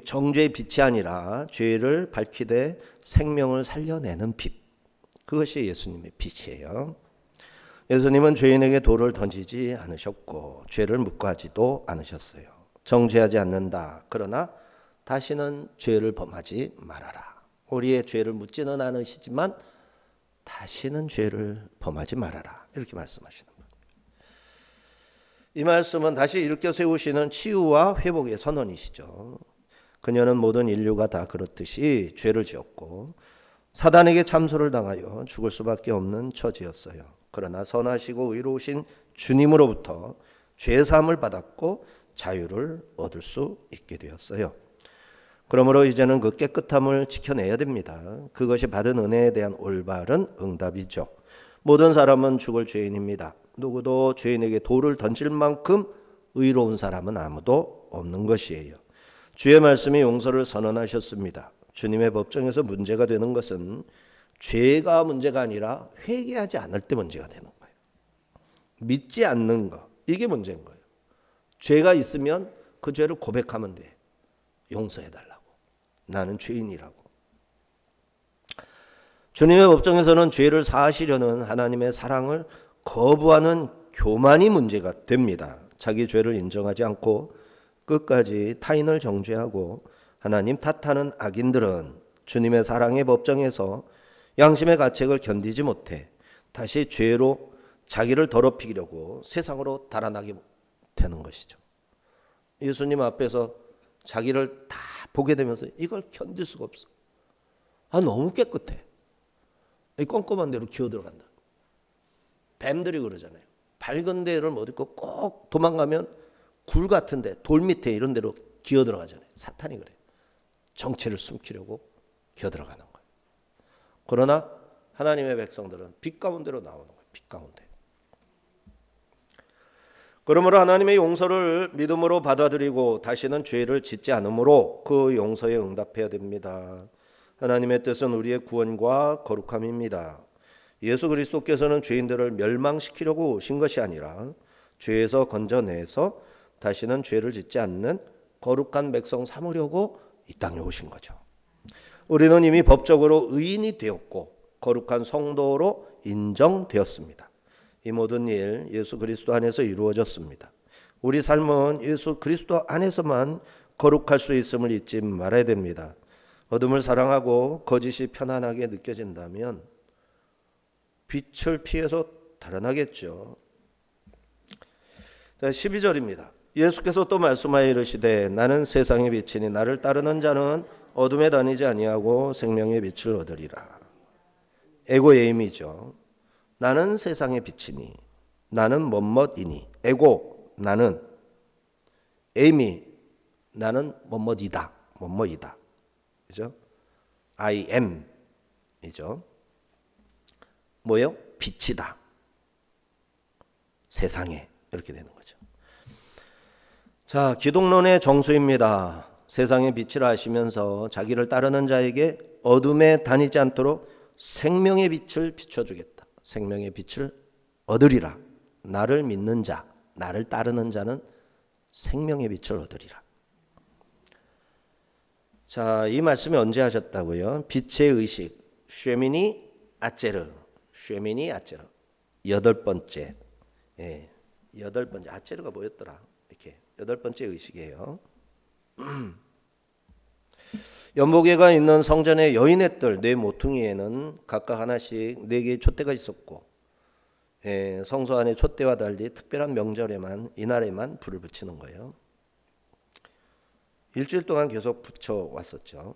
Speaker 1: 정죄의 빛이 아니라 죄를 밝히되 생명을 살려내는 빛. 그것이 예수님의 빛이에요. 예수님은 죄인에게 돌을 던지지 않으셨고 죄를 묵과하지도 않으셨어요. 정죄하지 않는다. 그러나 다시는 죄를 범하지 말아라. 우리의 죄를 묻지는 않으시지만 다시는 죄를 범하지 말아라. 이렇게 말씀하시는 거예요. 이 말씀은 다시 일으켜 세우시는 치유와 회복의 선언이시죠. 그녀는 모든 인류가 다 그렇듯이 죄를 지었고 사단에게 참소를 당하여 죽을 수밖에 없는 처지였어요. 그러나 선하시고 의로우신 주님으로부터 죄사함을 받았고 자유를 얻을 수 있게 되었어요. 그러므로 이제는 그 깨끗함을 지켜내야 됩니다. 그것이 받은 은혜에 대한 올바른 응답이죠. 모든 사람은 죽을 죄인입니다. 누구도 죄인에게 돌을 던질 만큼 의로운 사람은 아무도 없는 것이에요. 주의 말씀이 용서를 선언하셨습니다. 주님의 법정에서 문제가 되는 것은 죄가 문제가 아니라 회개하지 않을 때 문제가 되는 거예요. 믿지 않는 거, 이게 문제인 거예요. 죄가 있으면 그 죄를 고백하면 돼. 용서해달라고. 나는 죄인이라고. 주님의 법정에서는 죄를 사하시려는 하나님의 사랑을 거부하는 교만이 문제가 됩니다. 자기 죄를 인정하지 않고 끝까지 타인을 정죄하고 하나님 탓하는 악인들은 주님의 사랑의 법정에서 양심의 가책을 견디지 못해 다시 죄로 자기를 더럽히려고 세상으로 달아나게 되는 것이죠. 예수님 앞에서 자기를 다 보게 되면서 이걸 견딜 수가 없어. 너무 깨끗해. 이 꼼꼼한 데로 기어들어간다. 뱀들이 그러잖아요. 밝은 데를 못 있고 꼭 도망가면 굴 같은 데, 돌 밑에 이런 데로 기어들어가잖아요. 사탄이 그래요. 정체를 숨기려고 기어들어가는 거예요. 그러나 하나님의 백성들은 빛 가운데로 나오는 거예요. 빛 가운데. 그러므로 하나님의 용서를 믿음으로 받아들이고 다시는 죄를 짓지 않으므로 그 용서에 응답해야 됩니다. 하나님의 뜻은 우리의 구원과 거룩함입니다. 예수 그리스도께서는 죄인들을 멸망시키려고 오신 것이 아니라 죄에서 건져내서 다시는 죄를 짓지 않는 거룩한 백성 삼으려고 이 땅에 오신 거죠. 우리는 이미 법적으로 의인이 되었고 거룩한 성도로 인정되었습니다. 이 모든 일 예수 그리스도 안에서 이루어졌습니다. 우리 삶은 예수 그리스도 안에서만 거룩할 수 있음을 잊지 말아야 됩니다. 어둠을 사랑하고 거짓이 편안하게 느껴진다면 빛을 피해서 달아나겠죠. 12절입니다. 예수께서 또 말씀하여 이르시되 나는 세상의 빛이니 나를 따르는 자는 어둠에 다니지 아니하고 생명의 빛을 얻으리라. 에고 에임이죠. 나는 세상의 빛이니 나는 뭐뭐이니. 에고 나는, 에임이 나는 뭐뭐이다. 뭐뭐이다. 그죠? I am 이죠. 뭐예요? 빛이다. 세상에 이렇게 되는 거죠. 자, 기독론의 정수입니다. 세상의 빛이라 하시면서 자기를 따르는 자에게 어둠에 다니지 않도록 생명의 빛을 비춰주겠다. 생명의 빛을 얻으리라. 나를 믿는 자, 나를 따르는 자는 생명의 빛을 얻으리라. 자, 이 말씀이 언제 하셨다고요? 빛의 의식, 쉐미니 아체르, 쉐미니 아체르. 여덟 번째, 아체르가 뭐였더라? 이렇게 여덟 번째 의식이에요. 연복에가 있는 성전의 여인의 뜰 네 모퉁이에는 각각 하나씩 네 개의 촛대가 있었고, 성소 안에 촛대와 달리 특별한 명절에만, 이날에만 불을 붙이는 거예요. 일주일 동안 계속 붙여왔었죠.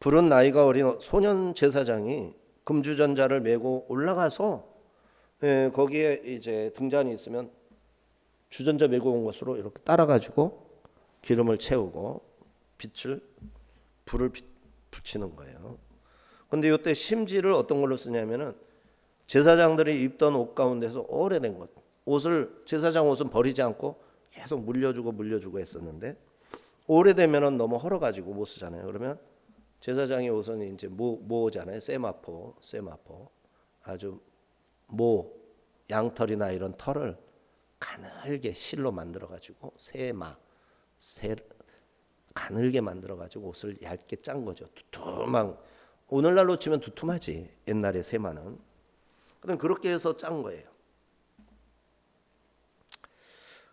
Speaker 1: 불은 나이가 어린 소년 제사장이 금주전자를 메고 올라가서 거기에 이제 등잔이 있으면 주전자 메고 온 것으로 이렇게 따라가지고 기름을 채우고 불을 붙이는 거예요. 근데 이때 심지를 어떤 걸로 쓰냐면은 제사장들이 입던 옷 가운데서 오래된 것, 제사장 옷은 버리지 않고 계속 물려주고 했었는데 오래되면은 너무 헐어가지고 못 쓰잖아요. 그러면 제사장의 옷은 이제 모잖아요. 세마포 아주 양털이나 이런 털을 가늘게 실로 만들어가지고 가늘게 만들어가지고 옷을 얇게 짠 거죠. 두툼한, 오늘날로 치면 두툼하지. 옛날에 세마는. 그럼 그렇게 해서 짠 거예요.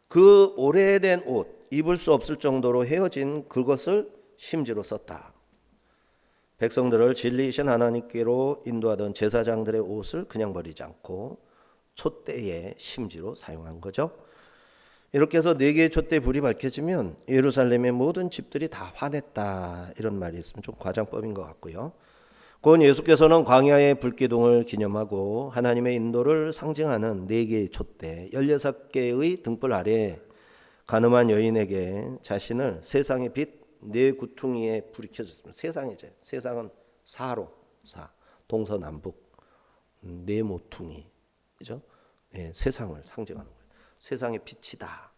Speaker 1: 그 오래된 옷, 입을 수 없을 정도로 헤어진 그것을 심지로 썼다. 백성들을 진리이신 하나님께로 인도하던 제사장들의 옷을 그냥 버리지 않고 촛대의 심지로 사용한 거죠. 이렇게 해서 네 개의 촛대 불이 밝혀지면 예루살렘의 모든 집들이 다 환했다. 이런 말이 있으면 좀 과장법인 것 같고요. 곧 예수께서는 광야의 불기둥을 기념하고 하나님의 인도를 상징하는 네 개의 촛대, 16개의 등불 아래 가늠한 여인에게 자신을 세상의 빛 네 구퉁이에 불이 켜졌습니다. 세상이죠. 세상은 동서남북 네 모퉁이, 그죠? 세상을 상징하는 거예요. 세상의 빛이다.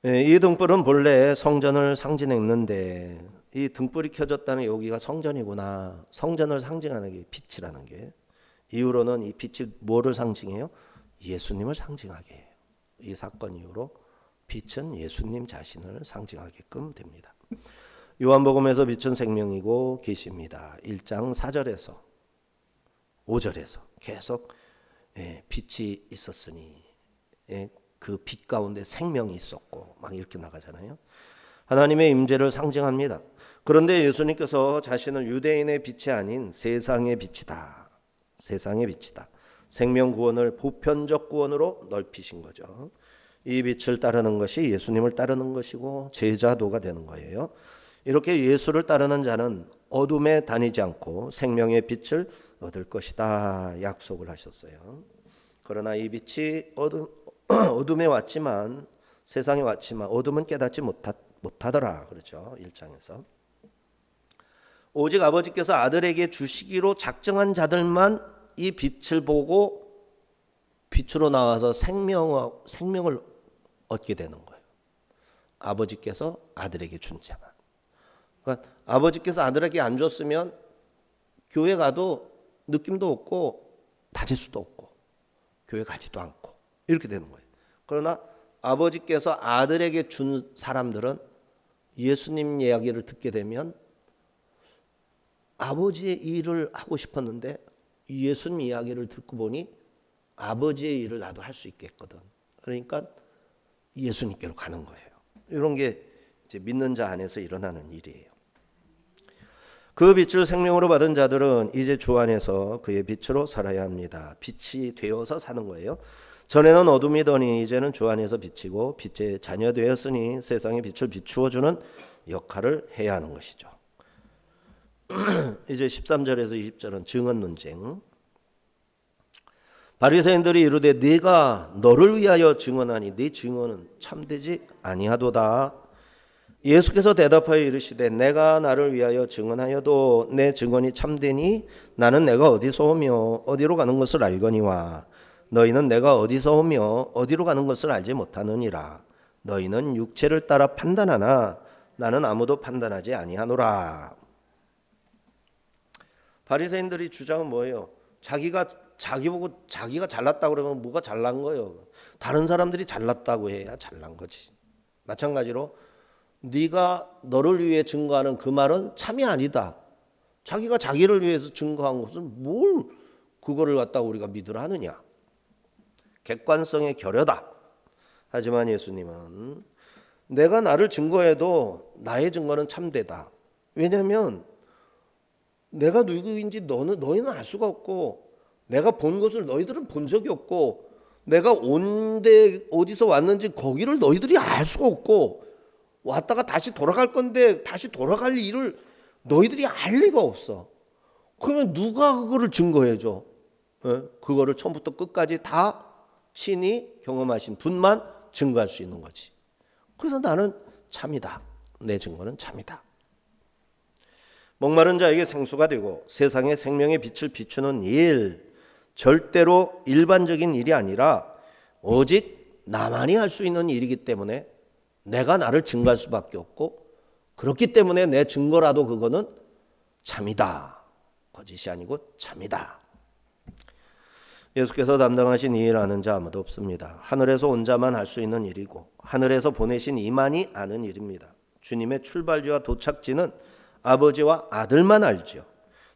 Speaker 1: 이 등불은 본래 성전을 상징했는데 이 등불이 켜졌다는 여기가 성전이구나. 성전을 상징하는 게 빛이라는 게. 이후로는 이 빛이 뭐를 상징해요? 예수님을 상징하게 해요. 이 사건 이후로 빛은 예수님 자신을 상징하게끔 됩니다. 요한복음에서 빛은 생명이고 계시입니다. 1장 4절에서 5절에서 계속 빛이 있었으니 그 빛 가운데 생명이 있었고 막 이렇게 나가잖아요. 하나님의 임재를 상징합니다. 그런데 예수님께서 자신을 유대인의 빛이 아닌 세상의 빛이다. 세상의 빛이다. 생명 구원을 보편적 구원으로 넓히신 거죠. 이 빛을 따르는 것이 예수님을 따르는 것이고 제자도가 되는 거예요. 이렇게 예수를 따르는 자는 어둠에 다니지 않고 생명의 빛을 얻을 것이다 약속을 하셨어요. 그러나 이 빛이 어둠에 왔지만 세상에 왔지만 어둠은 깨닫지 못하더라 그렇죠. 1장에서 오직 아버지께서 아들에게 주시기로 작정한 자들만 이 빛을 보고 빛으로 나와서 생명을 얻게 되는 거예요. 아버지께서 아들에게 준 자만. 그러니까 아버지께서 아들에게 안 줬으면 교회 가도 느낌도 없고 다닐 수도 없고 교회 가지도 않고 이렇게 되는 거예요. 그러나 아버지께서 아들에게 준 사람들은 예수님 이야기를 듣게 되면 아버지의 일을 하고 싶었는데 예수님 이야기를 듣고 보니 아버지의 일을 나도 할 수 있겠거든. 그러니까 예수님께로 가는 거예요. 이런 게 이제 믿는 자 안에서 일어나는 일이에요. 그 빛을 생명으로 받은 자들은 이제 주 안에서 그의 빛으로 살아야 합니다. 빛이 되어서 사는 거예요. 전에는 어둠이더니 이제는 주 안에서 빛이고 빛의 자녀 되었으니 세상의 빛을 비추어주는 역할을 해야 하는 것이죠. 이제 13절에서 20절은 증언 논쟁. 바리새인들이 이르되 네가 너를 위하여 증언하니 네 증언은 참되지 아니하도다. 예수께서 대답하여 이르시되 내가 나를 위하여 증언하여도 내 증언이 참되니 나는 내가 어디서 오며 어디로 가는 것을 알거니와 너희는 내가 어디서 오며 어디로 가는 것을 알지 못하느니라. 너희는 육체를 따라 판단하나 나는 아무도 판단하지 아니하노라. 바리새인들이 주장은 뭐예요? 자기 보고 자기가 잘났다고 그러면 뭐가 잘난 거예요? 다른 사람들이 잘났다고 해야 잘난 거지. 마찬가지로 네가 너를 위해 증거하는 그 말은 참이 아니다. 자기가 자기를 위해서 증거한 것은 뭘 그거를 갖다가 우리가 믿으라 하느냐. 객관성의 결여다. 하지만 예수님은 내가 나를 증거해도 나의 증거는 참되다. 왜냐하면 내가 누구인지 너희는 알 수가 없고 내가 본 것을 너희들은 본 적이 없고 내가 온데 어디서 왔는지 거기를 너희들이 알 수가 없고 왔다가 다시 돌아갈 건데 다시 돌아갈 일을 너희들이 알 리가 없어. 그러면 누가 그거를 증거해줘? 그거를 처음부터 끝까지 다 친히 경험하신 분만 증거할 수 있는 거지. 그래서 나는 참이다. 내 증거는 참이다. 목마른 자에게 생수가 되고 세상에 생명의 빛을 비추는 일, 절대로 일반적인 일이 아니라 오직 나만이 할 수 있는 일이기 때문에 내가 나를 증거할 수밖에 없고 그렇기 때문에 내 증거라도 그거는 참이다. 거짓이 아니고 참이다. 예수께서 담당하신 이 일 아는 자 아무도 없습니다. 하늘에서 온 자만 할 수 있는 일이고 하늘에서 보내신 이만이 아는 일입니다. 주님의 출발지와 도착지는 아버지와 아들만 알지요.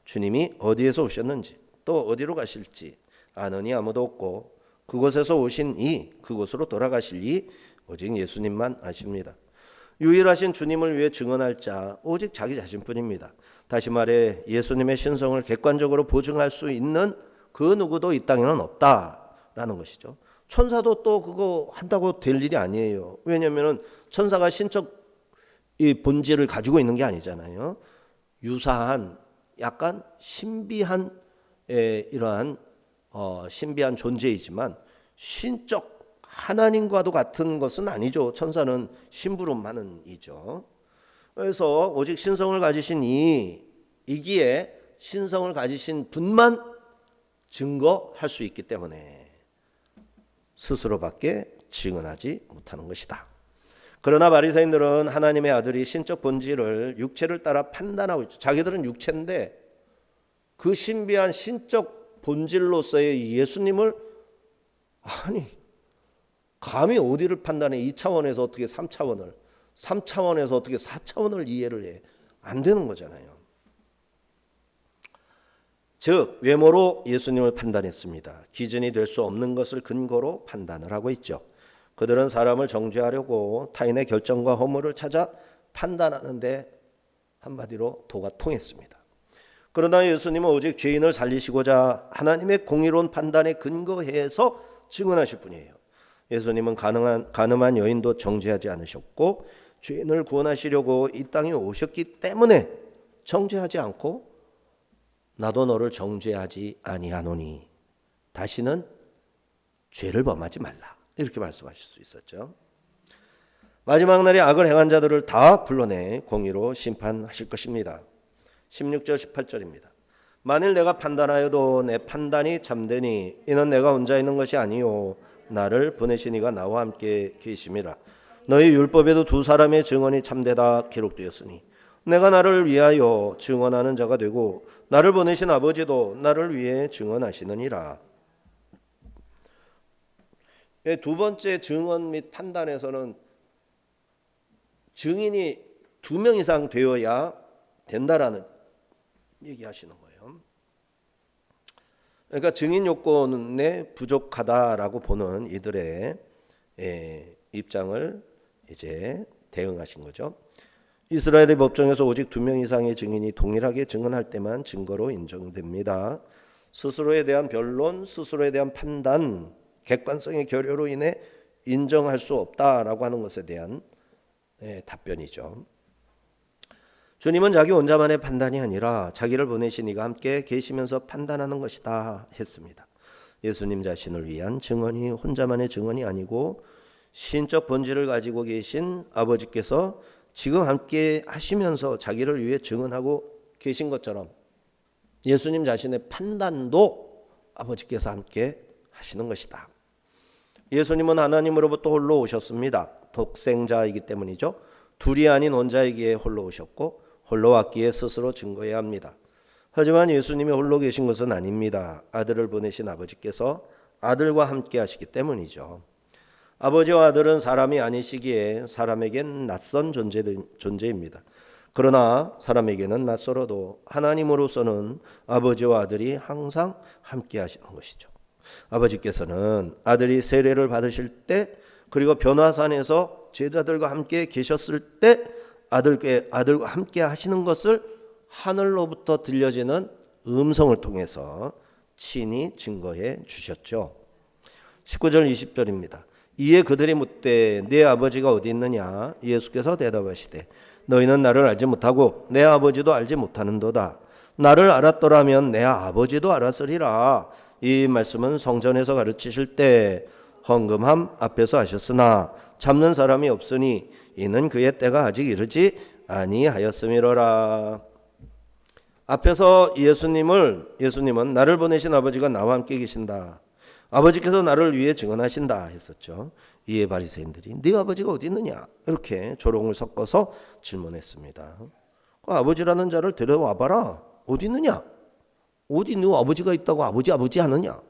Speaker 1: 주님이 어디에서 오셨는지 또 어디로 가실지 아는 이 아무도 없고 그곳에서 오신 이 그곳으로 돌아가실 이 오직 예수님만 아십니다. 유일하신 주님을 위해 증언할 자 오직 자기 자신뿐입니다. 다시 말해 예수님의 신성을 객관적으로 보증할 수 있는 그 누구도 이 땅에는 없다라는 것이죠. 천사도 또 그거 한다고 될 일이 아니에요. 왜냐하면 천사가 신적 이 본질을 가지고 있는 게 아니잖아요. 유사한 약간 신비한 이러한 신비한 존재이지만 신적 하나님과도 같은 것은 아니죠. 천사는 심부름하는 이죠. 그래서 오직 신성을 가지신 이기에 신성을 가지신 분만 증거할 수 있기 때문에 스스로밖에 증언하지 못하는 것이다. 그러나 바리새인들은 하나님의 아들이 신적 본질을 육체를 따라 판단하고 있죠. 자기들은 육체인데 그 신비한 신적 본질로서의 예수님을 감히 어디를 판단해? 2차원에서 어떻게 3차원을 3차원에서 어떻게 4차원을 이해를 해? 안 되는 거잖아요. 즉 외모로 예수님을 판단했습니다. 기준이 될 수 없는 것을 근거로 판단을 하고 있죠. 그들은 사람을 정죄하려고 타인의 결정과 허물을 찾아 판단하는데 한마디로 도가 통했습니다. 그러나 예수님은 오직 죄인을 살리시고자 하나님의 공의로운 판단에 근거해서 증언하실 분이에요. 예수님은 가늠한 여인도 정죄하지 않으셨고 죄인을 구원하시려고 이 땅에 오셨기 때문에 정죄하지 않고 나도 너를 정죄하지 아니하노니 다시는 죄를 범하지 말라 이렇게 말씀하실 수 있었죠. 마지막 날에 악을 행한 자들을 다 불러내 공의로 심판하실 것입니다. 16절 18절입니다. 만일 내가 판단하여도 내 판단이 참되니 이는 내가 혼자 있는 것이 아니요 나를 보내신 이가 나와 함께 계심이라. 너희 율법에도 두 사람의 증언이 참되다 기록되었으니 내가 나를 위하여 증언하는 자가 되고 나를 보내신 아버지도 나를 위해 증언하시느니라. 두 번째 증언 및 판단에서는 증인이 2명 이상 되어야 된다라는 얘기하시는 거예요. 그러니까 증인 요건에 부족하다라고 보는 이들의 입장을 이제 대응하신 거죠. 이스라엘의 법정에서 오직 2명 이상의 증인이 동일하게 증언할 때만 증거로 인정됩니다. 스스로에 대한 변론, 스스로에 대한 판단, 객관성의 결여로 인해 인정할 수 없다라고 하는 것에 대한 답변이죠. 주님은 자기 혼자만의 판단이 아니라 자기를 보내신 이가 함께 계시면서 판단하는 것이다 했습니다. 예수님 자신을 위한 증언이 혼자만의 증언이 아니고 신적 본질을 가지고 계신 아버지께서 지금 함께 하시면서 자기를 위해 증언하고 계신 것처럼 예수님 자신의 판단도 아버지께서 함께 하시는 것이다. 예수님은 하나님으로부터 홀로 오셨습니다. 독생자이기 때문이죠. 둘이 아닌 혼자이기에 홀로 오셨고 홀로 왔기에 스스로 증거해야 합니다. 하지만 예수님이 홀로 계신 것은 아닙니다. 아들을 보내신 아버지께서 아들과 함께 하시기 때문이죠. 아버지와 아들은 사람이 아니시기에 사람에겐 낯선 존재입니다. 그러나 사람에게는 낯설어도 하나님으로서는 아버지와 아들이 항상 함께 하시는 것이죠. 아버지께서는 아들이 세례를 받으실 때 그리고 변화산에서 제자들과 함께 계셨을 때 아들과 함께 하시는 것을 하늘로부터 들려지는 음성을 통해서 친히 증거해 주셨죠. 19절 20절입니다. 이에 그들이 묻되 네 아버지가 어디 있느냐? 예수께서 대답하시되 너희는 나를 알지 못하고 내 아버지도 알지 못하는도다. 나를 알았더라면 내 아버지도 알았으리라. 이 말씀은 성전에서 가르치실 때 헌금함 앞에서 하셨으나 잡는 사람이 없으니 이는 그의 때가 아직 이르지 아니하였음이로라. 앞에서 예수님은 나를 보내신 아버지가 나와 함께 계신다. 아버지께서 나를 위해 증언하신다 했었죠. 이에 바리새인들이 네 아버지가 어디 있느냐 이렇게 조롱을 섞어서 질문했습니다. 아버지라는 자를 데려와 봐라. 어디 있느냐? 어디 네 아버지가 있다고 아버지 하느냐?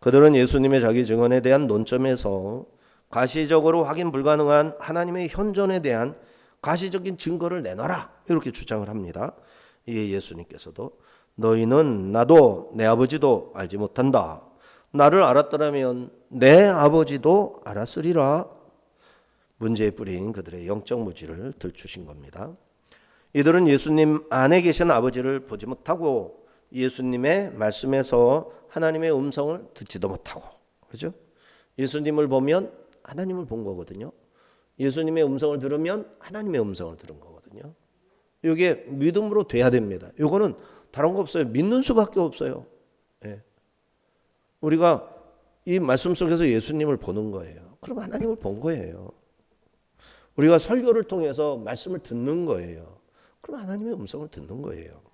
Speaker 1: 그들은 예수님의 자기 증언에 대한 논점에서 가시적으로 확인 불가능한 하나님의 현존에 대한 가시적인 증거를 내놔라 이렇게 주장을 합니다. 이에 예수님께서도 너희는 나도 내 아버지도 알지 못한다. 나를 알았더라면 내 아버지도 알았으리라. 문제에 뿌린 그들의 영적 무지를 들추신 겁니다. 이들은 예수님 안에 계신 아버지를 보지 못하고 예수님의 말씀에서 하나님의 음성을 듣지도 못하고, 그죠? 예수님을 보면 하나님을 본 거거든요. 예수님의 음성을 들으면 하나님의 음성을 들은 거거든요. 이게 믿음으로 돼야 됩니다. 이거는 다른 거 없어요. 믿는 수밖에 없어요. 예. 우리가 이 말씀 속에서 예수님을 보는 거예요. 그럼 하나님을 본 거예요. 우리가 설교를 통해서 말씀을 듣는 거예요. 그럼 하나님의 음성을 듣는 거예요.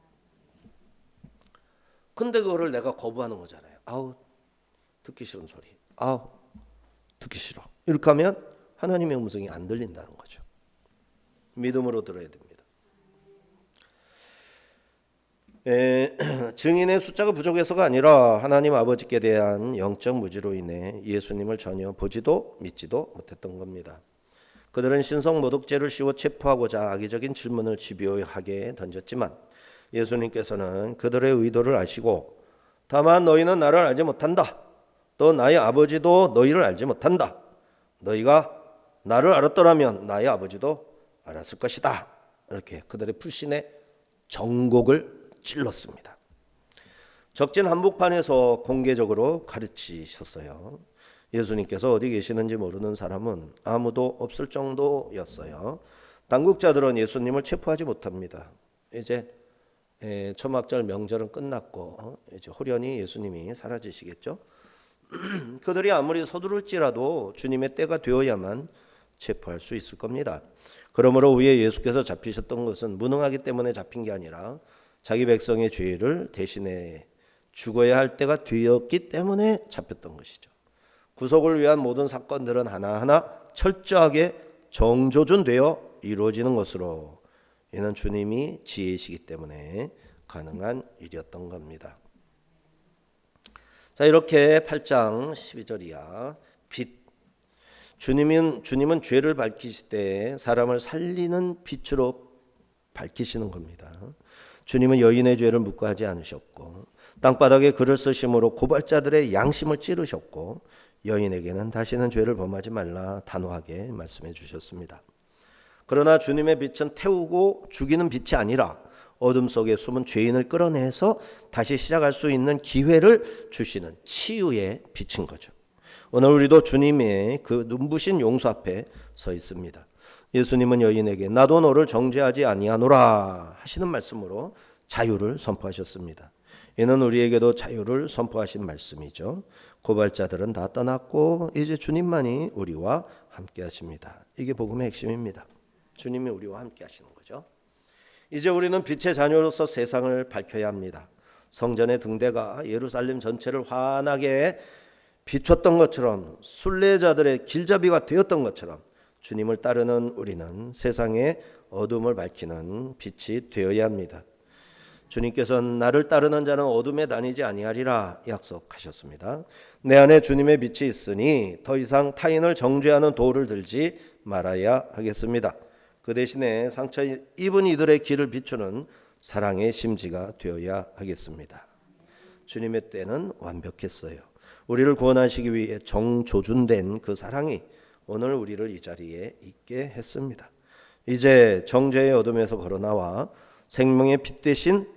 Speaker 1: 근데 그거를 내가 거부하는 거잖아요. 아우, 듣기 싫은 소리. 아우, 듣기 싫어. 이렇게 하면 하나님의 음성이 안 들린다는 거죠. 믿음으로 들어야 됩니다. 증인의 숫자가 부족해서가 아니라 하나님 아버지께 대한 영적 무지로 인해 예수님을 전혀 보지도 믿지도 못했던 겁니다. 그들은 신성 모독죄를 씌워 체포하고자 악의적인 질문을 집요하게 던졌지만 예수님께서는 그들의 의도를 아시고 다만 너희는 나를 알지 못한다. 또 나의 아버지도 너희를 알지 못한다. 너희가 나를 알았더라면 나의 아버지도 알았을 것이다. 이렇게 그들의 불신의 정곡을 찔렀습니다. 적진 한복판에서 공개적으로 가르치셨어요. 예수님께서 어디 계시는지 모르는 사람은 아무도 없을 정도였어요. 당국자들은 예수님을 체포하지 못합니다. 이제 초막절 명절은 끝났고 이제 호련히 예수님이 사라지시겠죠. 그들이 아무리 서두를지라도 주님의 때가 되어야만 체포할 수 있을 겁니다. 그러므로 위에 예수께서 잡히셨던 것은 무능하기 때문에 잡힌 게 아니라 자기 백성의 죄를 대신해 죽어야 할 때가 되었기 때문에 잡혔던 것이죠. 구속을 위한 모든 사건들은 하나하나 철저하게 정조준되어 이루어지는 것으로 이는 주님이 지혜이시기 때문에 가능한 일이었던 겁니다. 자, 이렇게 8장 12절이야. 빛. 주님은 죄를 밝히실 때 사람을 살리는 빛으로 밝히시는 겁니다. 주님은 여인의 죄를 묵과하지 않으셨고 땅바닥에 글을 쓰심으로 고발자들의 양심을 찌르셨고 여인에게는 다시는 죄를 범하지 말라 단호하게 말씀해 주셨습니다. 그러나 주님의 빛은 태우고 죽이는 빛이 아니라 어둠 속에 숨은 죄인을 끌어내서 다시 시작할 수 있는 기회를 주시는 치유의 빛인 거죠. 오늘 우리도 주님의 그 눈부신 용서 앞에 서 있습니다. 예수님은 여인에게 나도 너를 정죄하지 아니하노라 하시는 말씀으로 자유를 선포하셨습니다. 이는 우리에게도 자유를 선포하신 말씀이죠. 고발자들은 다 떠났고 이제 주님만이 우리와 함께 하십니다. 이게 복음의 핵심입니다. 주님이 우리와 함께 하시는 거죠. 이제 우리는 빛의 자녀로서 세상을 밝혀야 합니다. 성전의 등대가 예루살렘 전체를 환하게 비췄던 것처럼 순례자들의 길잡이가 되었던 것처럼 주님을 따르는 우리는 세상의 어둠을 밝히는 빛이 되어야 합니다. 주님께서는 나를 따르는 자는 어둠에 다니지 아니하리라 약속하셨습니다. 내 안에 주님의 빛이 있으니 더 이상 타인을 정죄하는 도를 들지 말아야 하겠습니다. 그 대신에 상처 입은 이들의 길을 비추는 사랑의 심지가 되어야 하겠습니다. 주님의 때는 완벽했어요. 우리를 구원하시기 위해 정조준된 그 사랑이 오늘 우리를 이 자리에 있게 했습니다. 이제 정죄의 어둠에서 걸어나와 생명의 빛 대신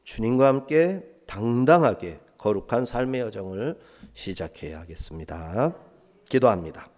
Speaker 1: 주님과 함께 당당하게 거룩한 삶의 여정을 시작해야 하겠습니다. 기도합니다.